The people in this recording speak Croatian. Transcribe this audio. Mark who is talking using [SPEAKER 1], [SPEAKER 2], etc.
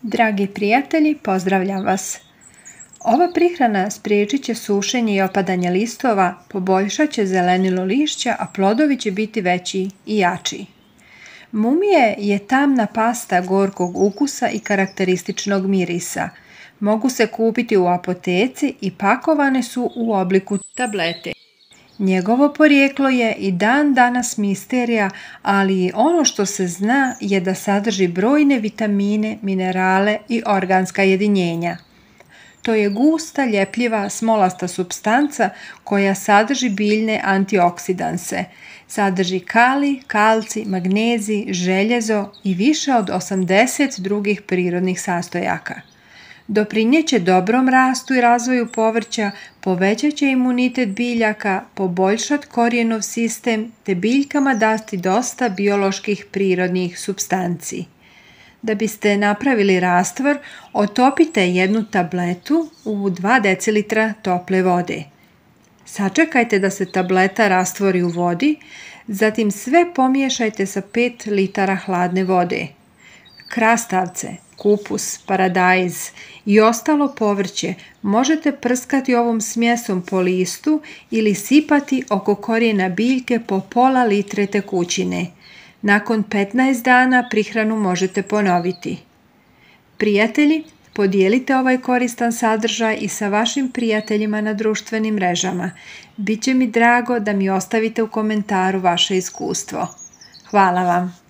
[SPEAKER 1] Dragi prijatelji, pozdravljam vas. Ova prihrana spriječit će sušenje i opadanje listova, poboljšat će zelenilo lišća, a plodovi će biti veći i jači. Mumije je tamna pasta gorkog ukusa i karakterističnog mirisa. Mogu se kupiti u apoteci i pakovane su u obliku tablete. Njegovo porijeklo je i dan danas misterija, ali ono što se zna je da sadrži brojne vitamine, minerale i organska jedinjenja. To je gusta, ljepljiva, smolasta supstanca koja sadrži biljne antioksidanse. Sadrži kalij, kalcij, magnezij, željezo i više od 80 drugih prirodnih sastojaka. Doprinjeće dobrom rastu i razvoju povrća, povećat će imunitet biljaka, poboljšat korijenov sistem te biljkama dati dosta bioloških prirodnih supstanci. Da biste napravili rastvor, otopite 1 tabletu u 2 decilitra tople vode. Sačekajte da se tableta rastvori u vodi, zatim sve pomiješajte sa 5 litara hladne vode. Krastavce, kupus, paradajz i ostalo povrće možete prskati ovom smjesom po listu ili sipati oko korijena biljke po pola litre tekućine. Nakon 15 dana prihranu možete ponoviti. Prijatelji, podijelite ovaj koristan sadržaj i sa vašim prijateljima na društvenim mrežama. Biće mi drago da mi ostavite u komentaru vaše iskustvo. Hvala vam!